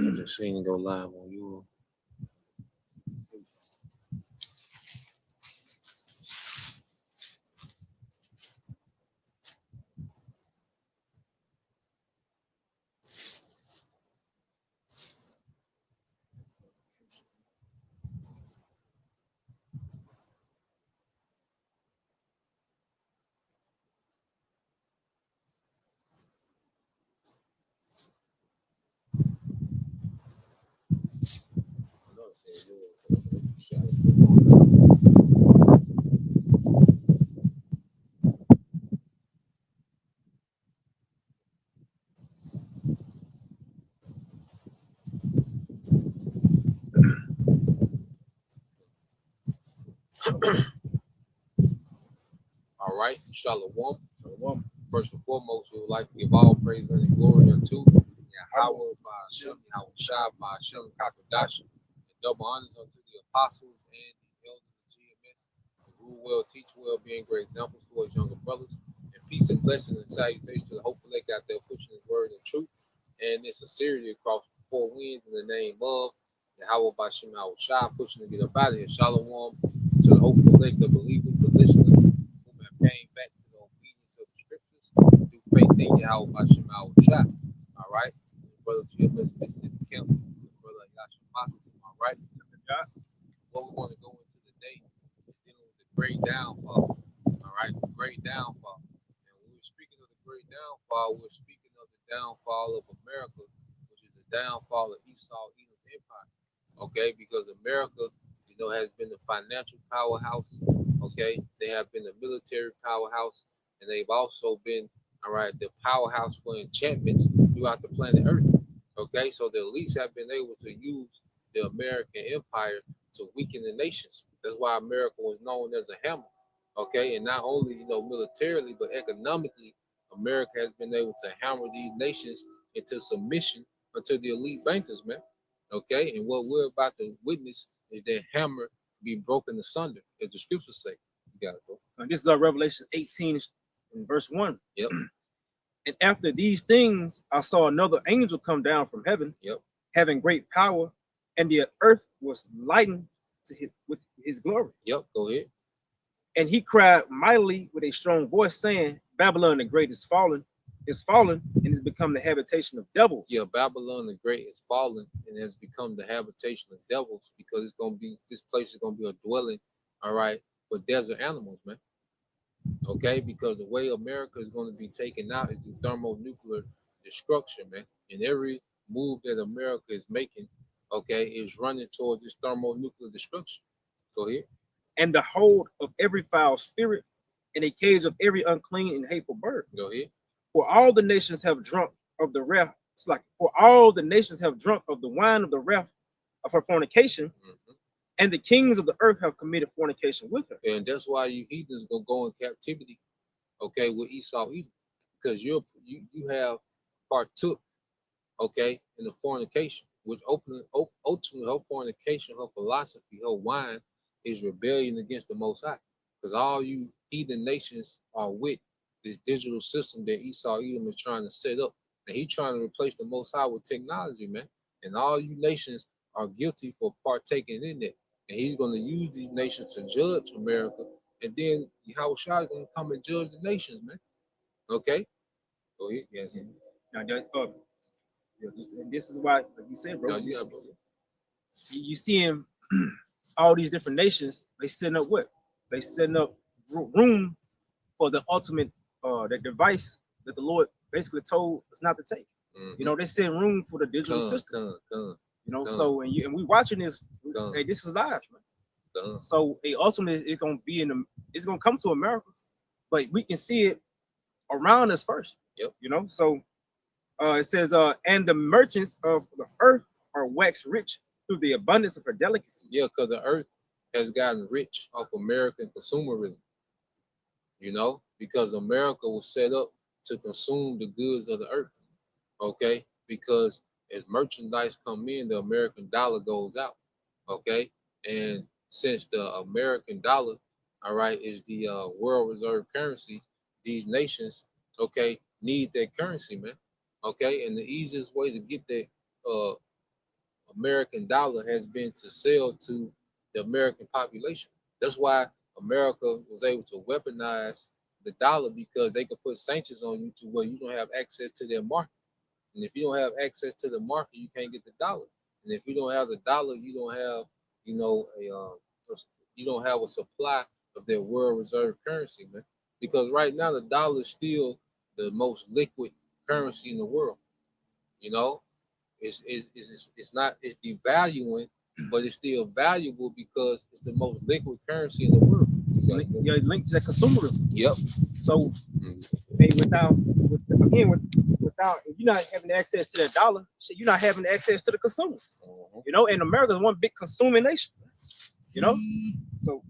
I just seen it go live on you. All right, Shalom. Shalom. First and foremost, we would like to give all praise and glory unto Yahweh, Ba'ashem, Yahweh Shai, Ba'ashem, Kakadash, and double honors unto the apostles and the elders of GMS, who rule well, teach well, being great examples to his younger brothers, and peace and blessing and salutation to the hopeful elect out there pushing his word and truth, and its sincerity across the four winds in the name of Yahweh, Ba'ashem, Yahweh Shai, pushing to get up out of here. Shalom to the hopeful elect, the believers, the listeners, came back to the obedience of the scriptures through faith in Yahweh Bashim Shah. All right. Brother GMS Mississippi Camp, brother Yashima. All right. What we want to go into today is dealing with the great downfall. All right. The great downfall. And when we're speaking of the great downfall, we're speaking of the downfall of America, which is the downfall of Esau Edom's empire. Okay. Because America, has been the financial powerhouse. Okay, they have been the military powerhouse, and they've also been, all right, the powerhouse for enchantments throughout the planet Earth. Okay, so the elites have been able to use the American empire to weaken the nations. That's why America was known as a hammer. Okay, and not only militarily, but economically, America has been able to hammer these nations into submission unto the elite bankers, man. Okay, and what we're about to witness is that hammer be broken asunder, as the scriptures say. You got it, bro. And this is our Revelation 18 in verse 1. Yep. And after these things, I saw another angel come down from heaven, yep, having great power, and the earth was lightened with his glory. Yep, go ahead. And he cried mightily with a strong voice, saying, Babylon the Great is fallen, and has become the habitation of devils. Yeah, Babylon the Great is fallen and has become the habitation of devils, because this place is gonna be a dwelling, all right, for desert animals, man. Okay, because the way America is going to be taken out is through thermonuclear destruction, man. And every move that America is making, okay, is running towards this thermonuclear destruction. Go ahead. And the hold of every foul spirit, and a cage of every unclean and hateful bird. Go ahead. For all the nations have drunk of the wrath. It's like, for all the nations have drunk of the wine of the wrath of her fornication. And the kings of the earth have committed fornication with her. And that's why you heathens gonna go in captivity, okay, with Esau Edom, because you have partook, okay, in the fornication, which ultimately her fornication, her philosophy, her wine is rebellion against the Most High. Because all you heathen nations are with this digital system that Esau Edom is trying to set up, and he's trying to replace the Most High with technology, man. And all you nations are guilty for partaking in it. And he's going to use these nations to judge America. And then Yahweh Shai is going to come and judge the nations, man. Okay? Go ahead. Yes. Now, this is why, like you said, bro, you see him, all these different nations, they setting up what? They setting up room for the ultimate, the device that the Lord basically told us not to take. They set room for the digital system. So and we watching this. Hey, this is live, man. So ultimately, it's gonna come to America, but we can see it around us first. Yep. So it says, and the merchants of the earth are waxed rich through the abundance of her delicacies. Yeah, because the earth has gotten rich off American consumerism. Because America was set up to consume the goods of the earth. Okay, because as merchandise come in, the American dollar goes out. Okay, and since the American dollar, all right, is the world reserve currency, these nations, okay, need that currency, man. Okay, and the easiest way to get that American dollar has been to sell to the American population. That's why America was able to weaponize the dollar because they could put sanctions on you to where you don't have access to their market. And if you don't have access to the market, you can't get the dollar. And if you don't have the dollar, you don't have, you know, you don't have a supply of their world reserve currency, man. Because right now the dollar is still the most liquid currency in the world. You know, it's not it's devaluing, but it's still valuable because it's the most liquid currency in the world. So you're linked to the consumerism. Yep. So hey, without if you're not having access to that dollar, shit, you're not having access to the consumer. You know, and America is one big consuming nation. You know, so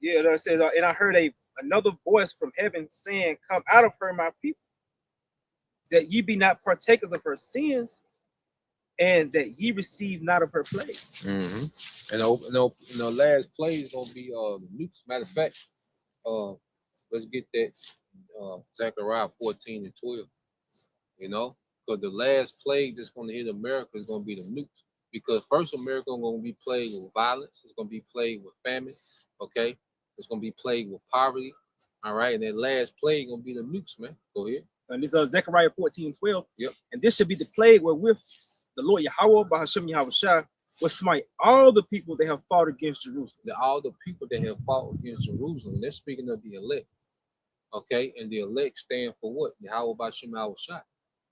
yeah, that says, and I heard another voice from heaven saying, "Come out of her, my people, that ye be not partakers of her sins, and that ye receive not of her plagues." And the last play is gonna be nukes. Matter of fact, let's get that Zechariah 14:12. You know, because the last plague that's gonna hit America is gonna be the nukes. Because first America is gonna be plagued with violence. It's gonna be plagued with famine. Okay, it's gonna be plagued with poverty. All right, and that last plague gonna be the nukes, man. Go ahead. And this is Zechariah 14:12. Yep. And this should be the plague wherewith the Lord Yahweh Bahashem Yahushua will smite all the people that have fought against Jerusalem. All the people that have fought against Jerusalem. They're speaking of the elect. Okay, and the elect stand for what? Yahweh Bahashem Yahushua.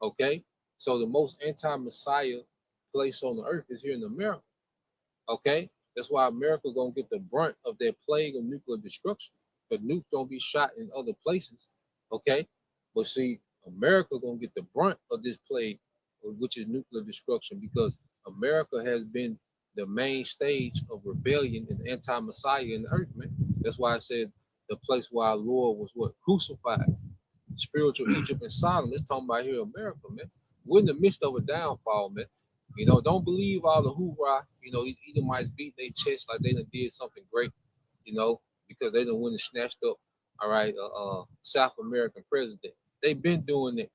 Okay, so the most anti-Messiah place on the earth is here in America. Okay, that's why America gonna get the brunt of that plague of nuclear destruction. But nukes don't be shot in other places. Okay, but see, America gonna get the brunt of this plague, which is nuclear destruction, because America has been the main stage of rebellion and anti-Messiah in the earth, man. That's why I said the place where our Lord was what? Crucified. Spiritual Egypt and Sodom. Let's talk about here America, man. We're in the midst of a downfall, man. You know, don't believe all the hoorah. You know, these Edomites beat their chest like they done did something great, you know, because they done went and snatched up, all right, South American president. They've been doing it,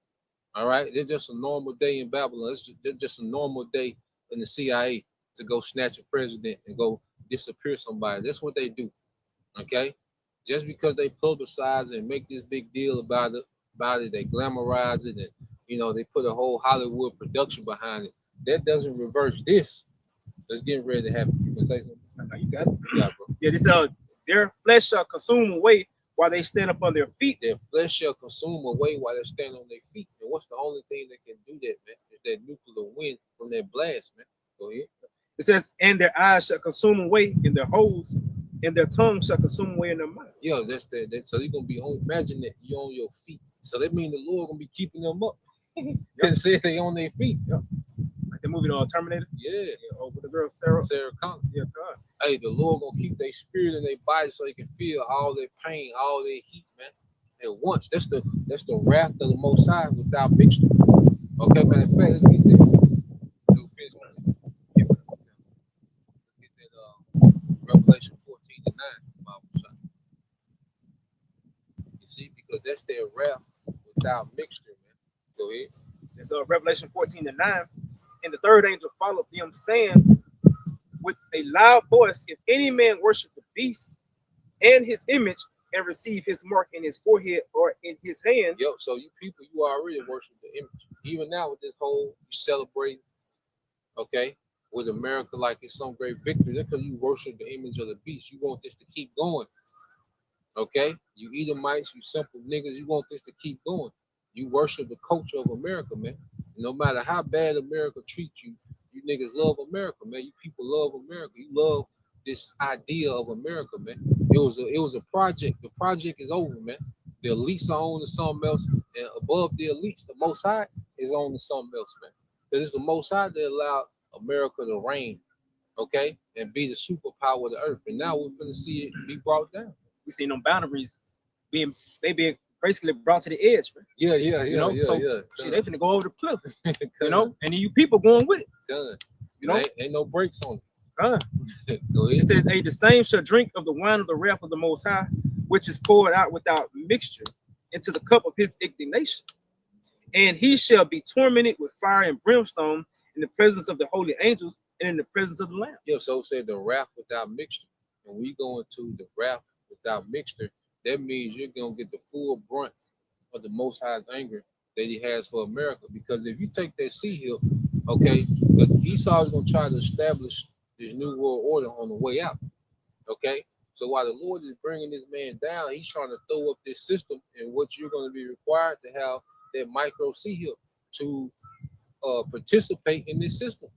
all right? It's just a normal day in Babylon. It's just a normal day in the CIA to go snatch a president and go disappear somebody. That's what they do, okay? Just because they publicize and make this big deal about it, they glamorize it, and you know they put a whole Hollywood production behind it. That doesn't reverse this. Let's get ready to happen. You can say something. No, you got it. Yeah, bro. Yeah, this their flesh shall consume away while they stand up on their feet. Their flesh shall consume away while they stand on their feet. And what's the only thing that can do that, man? Is that nuclear wind from that blast, man. Go ahead. It says, and their eyes shall consume away in their holes, and their tongue shall consume away in their mouth. Yeah, that's that. So you're gonna be on. Imagine that you're on your feet. So that means the Lord gonna be keeping them up. And say they on their feet. Yep. Like the movie Terminator. Yeah. With the girl Sarah Connor. Yeah, God. Hey, the Lord gonna keep their spirit in their body so they can feel all their pain, all their heat, man. At once. That's the wrath of the Most High without mixture. Okay, man. In fact, let's get this. Let's get that Revelation 14:9. You see, because that's their wrath without mixture, man. Go ahead. It's Revelation 14:9. And the third angel followed them, saying with a loud voice, if any man worship the beast and his image and receive his mark in his forehead or in his hand. Yep, so you people, you already worship the image. Even now with this whole, you celebrate, okay, with America like it's some great victory. That's because you worship the image of the beast. You want this to keep going. Okay? You Edomites, you simple niggas, you want this to keep going. You worship the culture of America, man. No matter how bad America treats you, you niggas love America, man. You people love America. You love this idea of America, man. It was a project. The project is over, man. The elites are on to something else, and above the elites, the Most High is on to something else, man. Because it's the Most High that allowed America to reign, okay, and be the superpower of the earth. And now we're going to see it be brought down. We see them boundaries being basically brought to the edge, man. Yeah. Shit, they finna go over the cliff, you know, and then you people going with it. Done. You know, ain't no brakes on it. It says, "Hey, the same shall drink of the wine of the wrath of the Most High, which is poured out without mixture into the cup of his indignation. And he shall be tormented with fire and brimstone in the presence of the holy angels and in the presence of the Lamb. Yeah, so it said the wrath without mixture. When we go into the wrath without mixture, that means you're gonna get the full brunt of the Most High's anger that He has for America. Because if you take that sea hill, okay, because Esau is gonna try to establish this new world order on the way out. Okay, so while the Lord is bringing this man down, He's trying to throw up this system, and what you're going to be required to have that micro sea hill to participate in this system.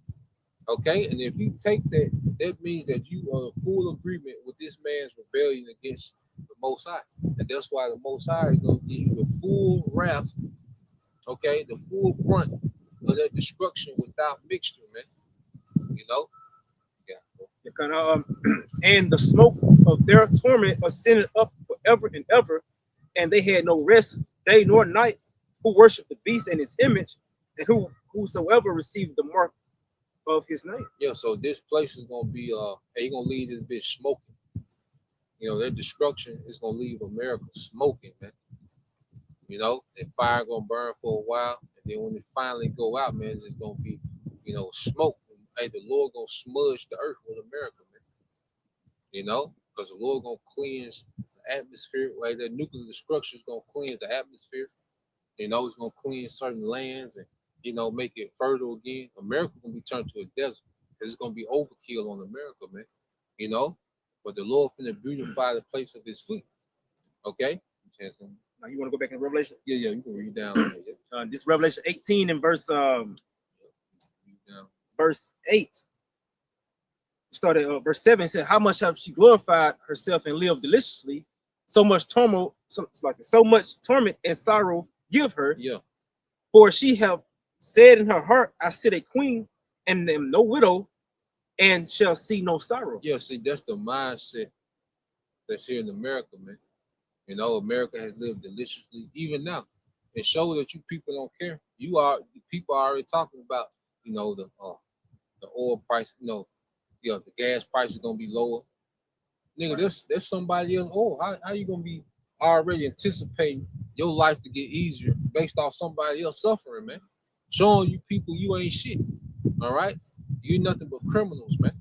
Okay, and if you take that, that means that you are in full agreement with this man's rebellion against the Most High, and that's why the Most High is going to give you the full wrath, okay, the full brunt of that destruction without mixture, man. You know, yeah. You kind of, and the smoke of their torment ascended up forever and ever, and they had no rest day nor night, who worshiped the beast and his image, and whosoever received the mark of his name. Yeah, so this place is gonna be he gonna leave this bitch smoking. You know, their destruction is gonna leave America smoking, man. You know, that fire gonna burn for a while, and then when it finally go out, man, it's gonna be, you know, smoke. Hey, the Lord gonna smudge the earth with America, man. You know, because the Lord gonna cleanse the atmosphere. Like that nuclear destruction is gonna cleanse the atmosphere. You know, it's gonna cleanse certain lands and, you know, make it fertile again. America gonna be turned to a desert because it's gonna be overkill on America, man. You know, but the Lord finna beautify the place of His feet. Okay. Now you want to go back in Revelation? Yeah, you can read down. This Revelation 18 and verse 8. Started verse 7 said, "How much have she glorified herself and lived deliciously? So much turmoil, so much torment and sorrow give her. Yeah. For she have said in her heart, I sit a queen and am no widow, and shall see no sorrow." Yeah, see, that's the mindset that's here in America, man. You know, America has lived deliciously, even now. It shows that you people don't care. People are already talking about, you know, the oil price, the gas price is gonna be lower. Nigga, Right. there's somebody else. Oh, how you gonna be already anticipating your life to get easier based off somebody else suffering, man? Showing you people you ain't shit. All right, you nothing but criminals, man.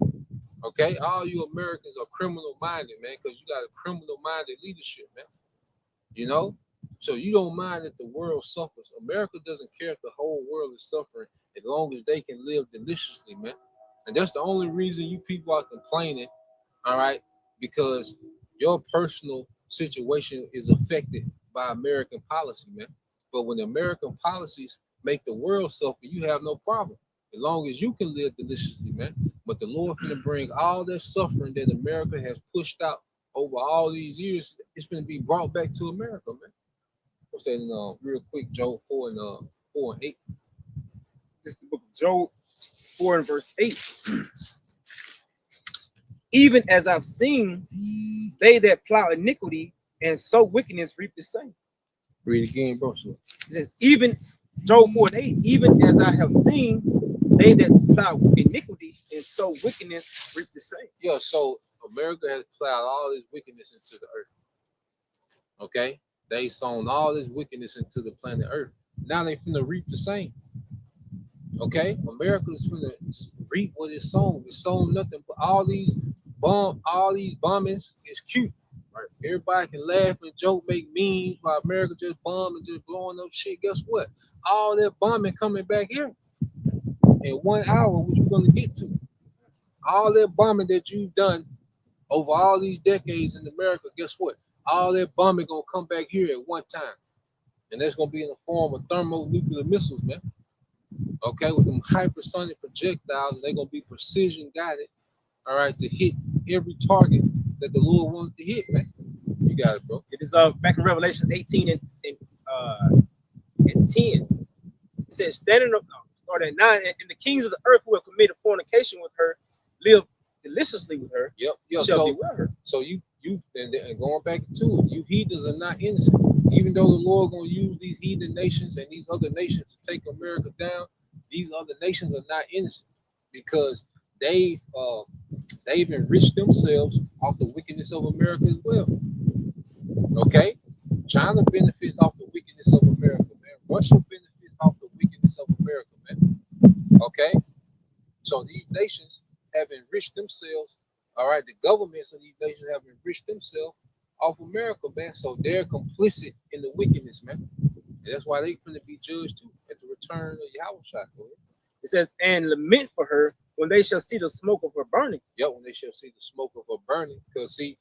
Okay, all you Americans are criminal minded, man, because you got a criminal minded leadership, man. You know, so you don't mind that the world suffers. America doesn't care if the whole world is suffering as long as they can live deliciously, man. And that's the only reason you people are complaining, all right, because your personal situation is affected by American policy, man. But when American policies make the world suffer, you have no problem as long as you can live deliciously, man. But the Lord finna bring all that suffering that America has pushed out over all these years. It's gonna be brought back to America, man. I'm saying real quick, Job 4 and 8. This is the book of Job 4 and verse 8. Even as I've seen, they that plow iniquity and sow wickedness reap the same. Read again, bro. It says, even Job 4 and 8, even as I have seen, they that plow iniquity and sow wickedness reap the same. Yeah, so America has plowed all this wickedness into the earth. Okay? They sown all this wickedness into the planet Earth. Now they finna reap the same. Okay? America is finna reap what it's sown. It's sown nothing but all these bombings is cute. Right? Everybody can laugh and joke, make memes while America just bomb and just blowing up shit. Guess what? All that bombing coming back here in 1 hour, which we're gonna get to. All that bombing that you've done over all these decades in America, guess what? All that bombing gonna come back here at one time. And that's gonna be in the form of thermonuclear missiles, man. Okay, with them hypersonic projectiles, and they're gonna be precision guided, all right, to hit every target that the Lord wanted to hit, man. You got it, bro. It is back in Revelation 18 and 10. It says, standing up, start at 9, and the kings of the earth who have committed fornication with her live deliciously with her. Yep. Shall be with her. So you and going back to it, you heathens are not innocent. Even though the Lord gonna use these heathen nations and these other nations to take America down, these other nations are not innocent because they've enriched themselves off the wickedness of America as well. Okay, China benefits off the wickedness of America, man. Russia benefits off the wickedness of America, man. Okay, so these nations have enriched themselves. All right, the governments of these nations have enriched themselves off America, man. So they're complicit in the wickedness, man. And that's why they finna be judged too at the return of Yahweh Shai. It says, and lament for her when they shall see the smoke of her burning. Yep, when they shall see the smoke of her burning. Because see,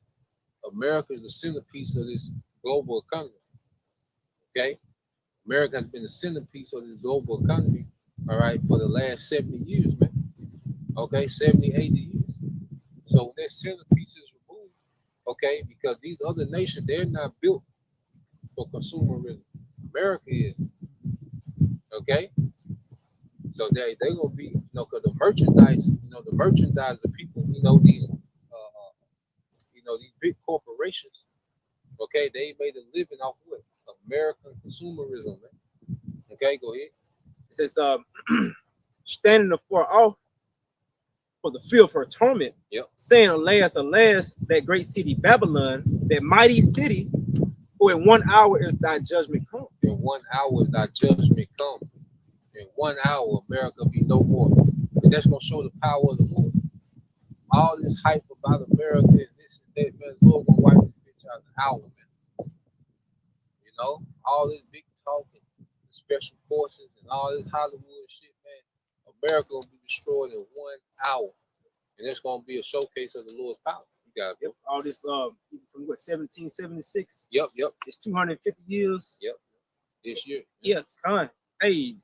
America is the centerpiece of this global economy. Okay? America has been the centerpiece of this global economy, all right, for the last 70 years, man. Okay, 70, 80 years. So when that centerpiece is removed, okay, because these other nations, they're not built for consumerism. America is, okay? So they gonna be, because the merchandise, the merchandise, the people, these big corporations, okay, they made a living off what? American consumerism, man. Okay, go ahead. It says, standing afar off for the fear of her torment, Yep. saying, alas, alas, that great city Babylon, that mighty city, for in 1 hour is thy judgment come. In 1 hour is thy judgment come. In 1 hour, America be no more. And that's gonna show the power of the Lord. All this hype about America and this and that, man, the Lord gonna wipe this bitch out in an hour, man. All this big talking, the special forces and all this Hollywood shit, man. America gonna be destroyed in 1 hour. And that's gonna be a showcase of the Lord's power. You got it. Yep. All this from what, 1776? Yep. It's 250 years. Yep. This year. Yeah, hey,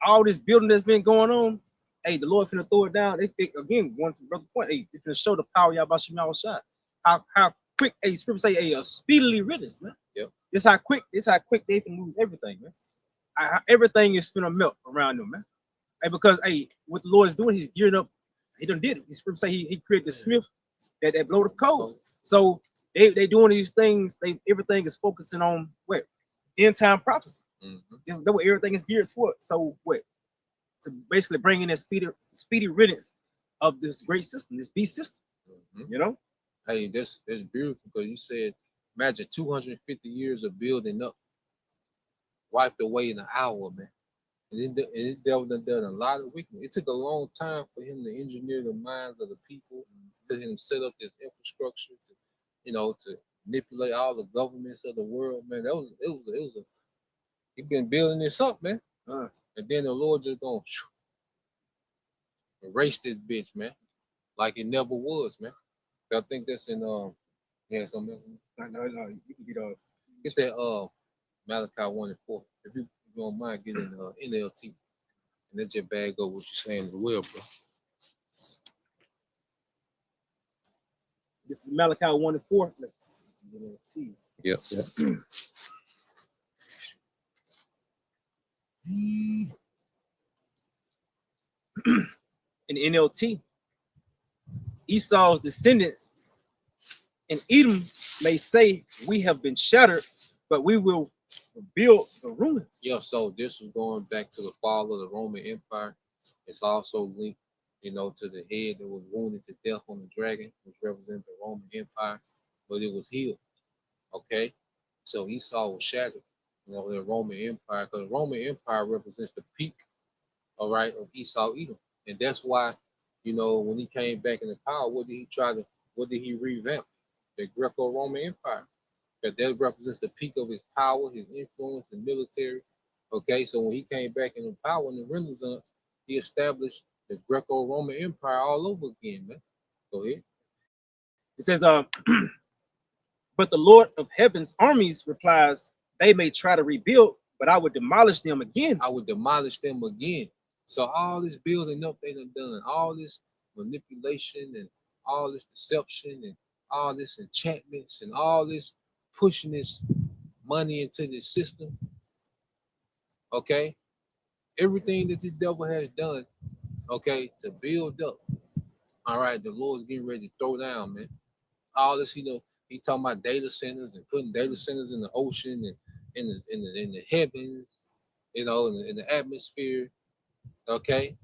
all this building that's been going on, hey, the Lord finna throw it down. They think again, going to the brother point, hey, they finna show the power y'all about Shema shot. How quick, hey, scripture say, hey, speedily riddance, man. Yep. This how quick they can lose everything, man. Everything is finna melt around them, man. Hey, because hey, what the Lord is doing, he's gearing up. He done did it. His scripture say he created the smith that blow the coals. So they doing these things. Everything is focusing on what? End time prophecy. Mm-hmm. That's what everything is geared towards. So what? To basically bring in that speedy riddance of this great system, this beast system. Mm-hmm. Hey, that's beautiful because you said, imagine 250 years of building up, wiped away in an hour, man. And it dealt done a lot of wickedness. It took a long time for him to engineer the minds of the people, to him set up this infrastructure, to manipulate all the governments of the world, man. He been building this up, man. And then the Lord just gonna erase this bitch, man, like it never was, man. I think that's in something else. No, you can get It's that Malachi 1:4. If you don't mind getting NLT, and then just bag up what you're saying as well, bro. This is Malachi 1:4. Let's get NLT. Yep. In NLT, Esau's descendants in Edom may say, we have been shattered, but we will rebuild the ruins. Yeah, so this was going back to the fall of the Roman Empire. It's also linked, to the head that was wounded to death on the dragon, which represents the Roman Empire, but it was healed. Okay? So Esau was shattered, the Roman Empire, because the Roman Empire represents the peak, all right, of Esau Edom. And that's why, when he came back into power, what did he revamp? The Greco-Roman Empire. That represents the peak of his power, his influence in military. Okay, so when he came back into power in the Renaissance, he established the Greco-Roman Empire all over again, man. Go ahead. It says, but the Lord of heaven's armies replies, they may try to rebuild, but I would demolish them again. I would demolish them again. So all this building up they done, all this manipulation and all this deception and all this enchantments and all this pushing this money into this system. Okay, everything that the devil has done, okay, to build up. All right, the Lord's getting ready to throw down, man. All this, he talking about data centers and putting data centers in the ocean and in the heavens, in the atmosphere. Okay,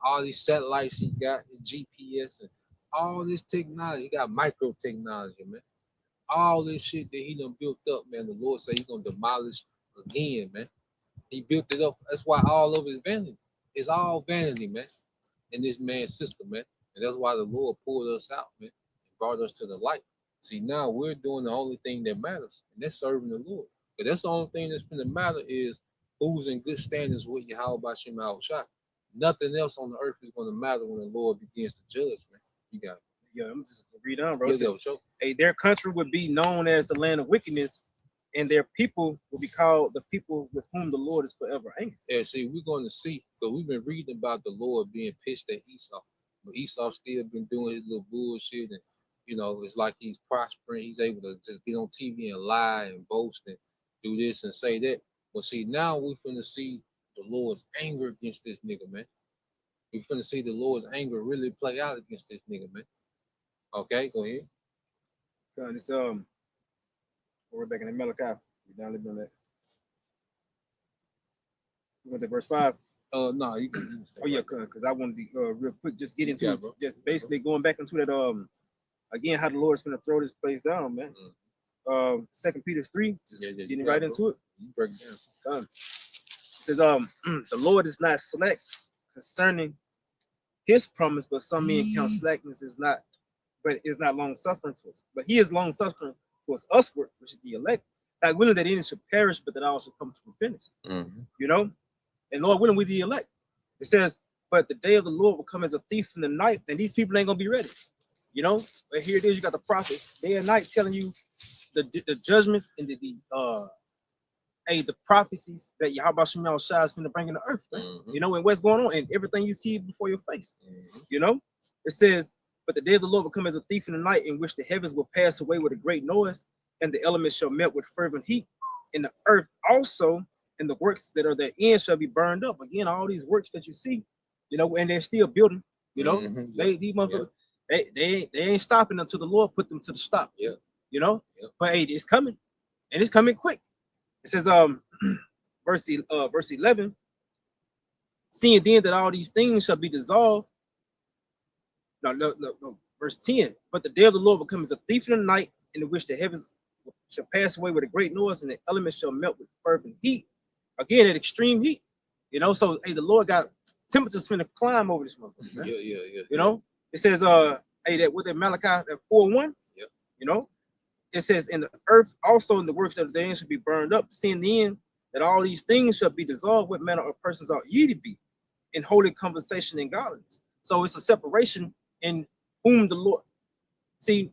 all these satellites he got, GPS and all this technology. He got micro technology, man. All this shit that he done built up, man. The Lord say he gonna demolish again, man. He built it up. That's why all of it's vanity. It's all vanity, man. in this man's system, man. And that's why the Lord pulled us out, man, and brought us to the light. See, now we're doing the only thing that matters, and that's serving the Lord. But that's the only thing that's going to matter is who's in good standings with you, how about you, Shot. Nothing else on the earth is going to matter when the Lord begins to judge, man. You got it. Yeah, I'm just read on, bro. Yeah, Said, sure. hey, their country would be known as the land of wickedness, and their people will be called the people with whom the Lord is forever angry. Yeah, see, we're going to see, because we've been reading about the Lord being pissed at Esau. But Esau still been doing his little bullshit, and, you know, it's like he's prospering. He's able to just get on TV and lie and boast and do this and say that. But see, now we're finna see the Lord's anger against this nigga, man. We're finna see the Lord's anger really play out against this nigga, man. Okay, go ahead. It's we're back in the Malachi. We're down living on that. We went to verse 5. No, you can say. Oh yeah, because I wanted to real quick just get into it. Bro. Just basically going back into that again how the Lord's gonna throw this place down, man. 2 Peter 3, just getting right into it. You break it down. It says the Lord is not slack concerning his promise, but some men count slackness is not long suffering to us. But he is long suffering towards usward, which is the elect, not willing that any should perish, but that all should come to repentance. You know, and Lord willing, we the elect. It says, but the day of the Lord will come as a thief in the night, and these people ain't gonna be ready. You know, but here it is, you got the prophets day and night telling you the judgments and the prophecies that Yahweh Shemel Shah is going to bring in the earth, right? You know, and what's going on and everything you see before your face. You know, it says, but the day of the Lord will come as a thief in the night, in which the heavens will pass away with a great noise, and the elements shall melt with fervent heat, and the earth also, and the works that are therein shall be burned up. Again, all these works that you see, you know, and they're still building. You know, these motherfuckers, they ain't stopping until the Lord put them to the stop. Yeah. You know, but hey, it's coming, and it's coming quick. It says, verse 11, seeing then that all these things shall be dissolved. No, verse 10, but the day of the Lord will come as a thief in the night, in which the heavens shall pass away with a great noise, and the elements shall melt with fervent heat. Again, at extreme heat. You know, so hey, the Lord got temperatures finna climb over this motherfucker. Yeah. You know, it says, hey, that with the Malachi that 4:1, you know, it says, in the earth also in the works of the end should be burned up, seeing then that all these things shall be dissolved. What manner of persons ought ye to be in holy conversation and godliness? So it's a separation in whom the Lord. See,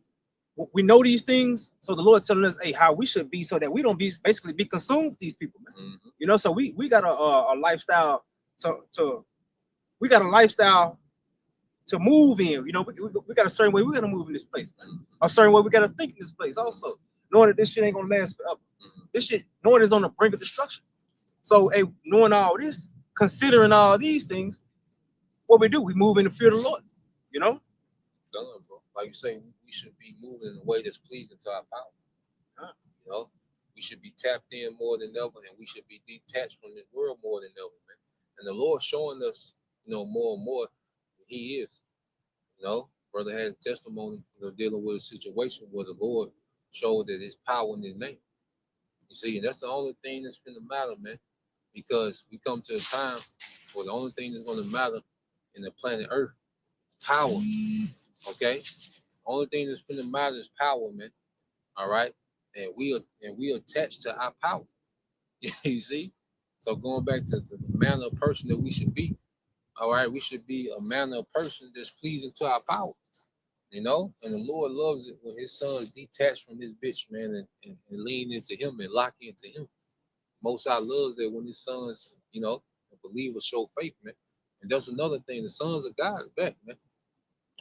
we know these things, so the Lord telling us, hey, how we should be, so that we don't be consumed with these people, man. You know, so we got a lifestyle we got a lifestyle to move in. You know, we got a certain way we're gonna move in this place, man. A certain way we gotta think in this place also, knowing that this shit ain't gonna last forever. This shit, knowing it's on the brink of destruction. So, hey, knowing all this, considering all these things, what we do, we move in the fear of the Lord. You know, bro. Like you say, we should be moving in a way that's pleasing to our power. You know, we should be tapped in more than ever, and we should be detached from this world more than ever, man. And the Lord showing us, you know, more and more He is. You know, brother had a testimony, you know, dealing with a situation where the Lord showed that His power in His name. You see, and that's the only thing that's finna matter, man. Because we come to a time where the only thing that's gonna matter in the planet Earth is power. Okay? Only thing that's finna matter is power, man. All right? And we attached to our power. You see? So going back to the manner of person that we should be, all right, we should be a manner of person that's pleasing to our power. You know, and the Lord loves it when His sons detach from this bitch, man, and lean into Him and lock into Him. Most I loves it when His sons, you know, believers show faith, man. And that's another thing. The sons of God is back, man.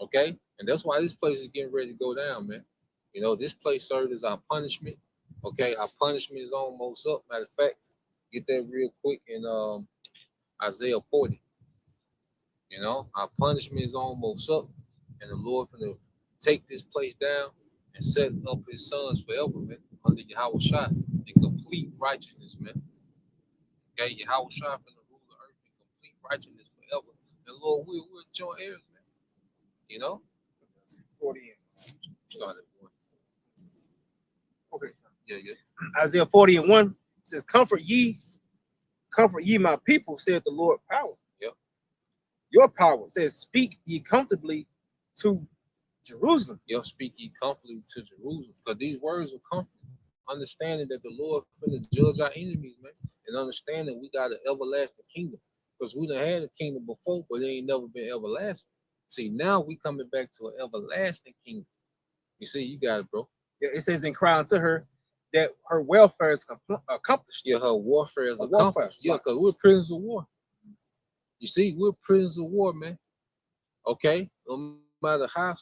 Okay, and that's why this place is getting ready to go down, man. You know, this place served as our punishment. Okay, our punishment is almost up. Matter of fact, get that real quick in Isaiah 40. You know, our punishment is almost up, and the Lord gonna take this place down and set up His sons forever, man, under Yahweh Shai in complete righteousness, man. Okay, Yahweh Shai gonna rule the earth in complete righteousness forever, and Lord, we'll join heirs, man. You know, 40. Started one. Okay. Yeah. Isaiah 40:1 says, comfort ye my people, said the Lord power. Yep. your power. It says, speak ye comfortably to Jerusalem. You'll speak ye comfortably to Jerusalem. Because these words are comfort. Understanding that the Lord finna judge our enemies, man. And understanding we got an everlasting kingdom. Because we done had a kingdom before, but it ain't never been everlasting. See, now we coming back to an everlasting kingdom. You see, you got it, bro. Yeah, it says, and cry unto her that her welfare is accomplished. Yeah, her warfare is Her warfare, accomplished. Yeah, because we're prisoners of war. You see, we're prisoners of war, man. Okay? No matter how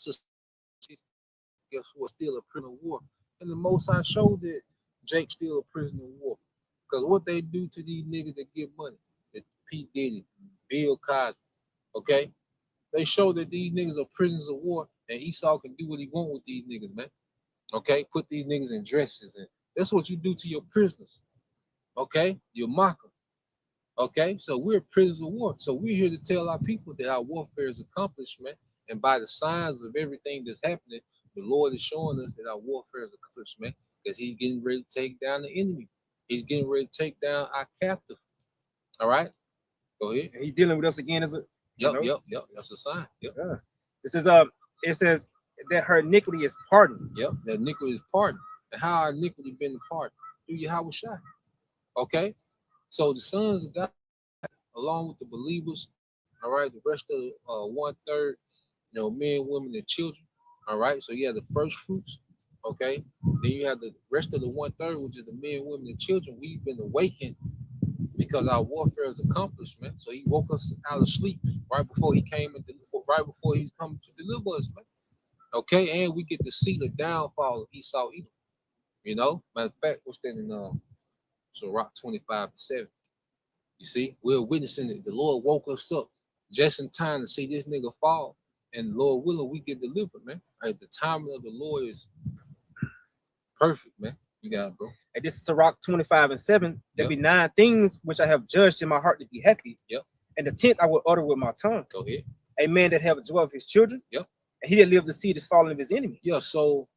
guess what? Still a prisoner of war. And the most I showed that Jake's still a prisoner of war. Because what they do to these niggas that get money, that Pete Diddy, Bill Cosby, okay? They show that these niggas are prisoners of war, and Esau can do what he want with these niggas, man. Okay? Put these niggas in dresses, and that's what you do to your prisoners. Okay? You mock them. Okay? So we're prisoners of war. So we're here to tell our people that our warfare is accomplished, man. And by the signs of everything that's happening, the Lord is showing us that our warfare is accomplished, man. Because he's getting ready to take down the enemy. He's getting ready to take down our captive. All right? Go ahead. And he's dealing with us again as a Yep. That's a sign. Yep. Yeah. It says that her iniquity is pardoned. Yep. That iniquity is pardoned. And how our iniquity been pardoned? Through Yahweh Shai. Okay? So the sons of God, along with the believers, all right, the rest of 1/3, men, women, and children. All right. So you have the first fruits. Okay. Then you have the rest of the 1/3, which is the men, women, and children. We've been awakened because our warfare is accomplished, man. So he woke us out of sleep right before he came and right before he's coming to deliver us, man. Okay, and we get to see the downfall of Esau Edom. Matter of fact, what's that in Rock 25:7? You see, we're witnessing it. The Lord woke us up just in time to see this nigga fall, and Lord willing, we get delivered, man. Right, the timing of the Lord is perfect, man. You got it, bro. And this is Sirach 25:7. There Yep. be 9 things which I have judged in my heart to be happy. Yep. And the 10th I will utter with my tongue. Go ahead. A man that have joy of his children. Yep. And he that live to see this falling of his enemy. Yeah, so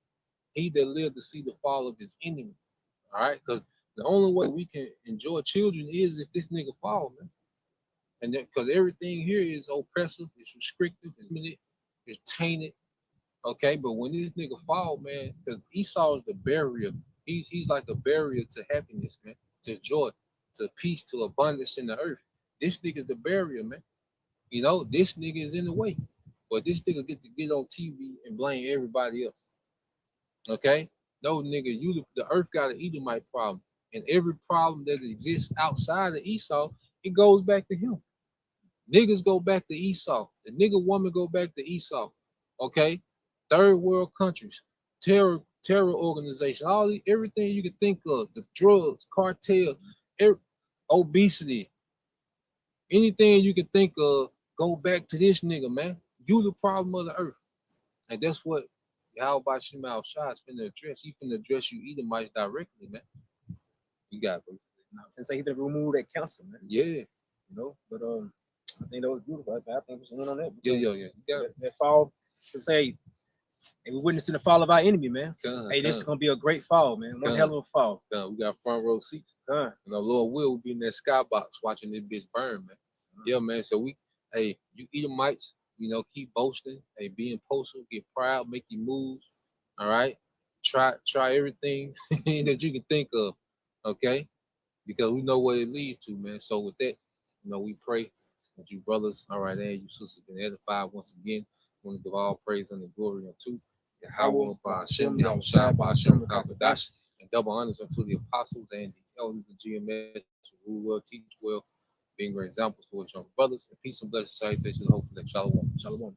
he that lived to see the fall of his enemy. All right, because the only way we can enjoy children is if this nigga fall, man. And because everything here is oppressive, it's restrictive, it's limited, it's tainted. Okay, but when this nigga fall, man, because Esau is the barrier. He's like a barrier to happiness, man, to joy, to peace, to abundance in the earth. This nigga's the barrier, man. This nigga is in the way. But this nigga get to get on TV and blame everybody else. Okay? No, nigga, the earth got an Edomite problem. And every problem that exists outside of Esau, it goes back to him. Niggas go back to Esau. The nigga woman go back to Esau. Okay? Third world countries, terror organization, everything you can think of, the drugs, cartel, obesity, anything you can think of, go back to this nigga, man. You the problem of the earth. And that's what Yahweh Shema Shai is finna address. He finna address you Edomites directly, man. You got it, bro. And so he can remove that cancer, man. Yeah. But I think that was beautiful. I think we should end on that. Yeah. You got it. That fall, say, and we're witnessing the fall of our enemy, man. Hey, this is gonna be a great fall, man. One hell of a fall. We got front row seats. And the Lord will be in that skybox watching this bitch burn, man. Yeah, man. So you Edomites, keep boasting, be impulsive, get proud, make your moves. All right. Try everything that you can think of. Okay. Because we know what it leads to, man. So with that, we pray that you brothers, all right, and you sisters can edify once again. We want to give all praise and glory unto Yahweh by Hashem, Yahweh Shai by Hashem, Kakadash, and double honors unto the apostles and the elders of GMS who rule well, teach well, being great examples for his young brothers. And peace and blessings, salutations, hopefully, shalom. Shalom.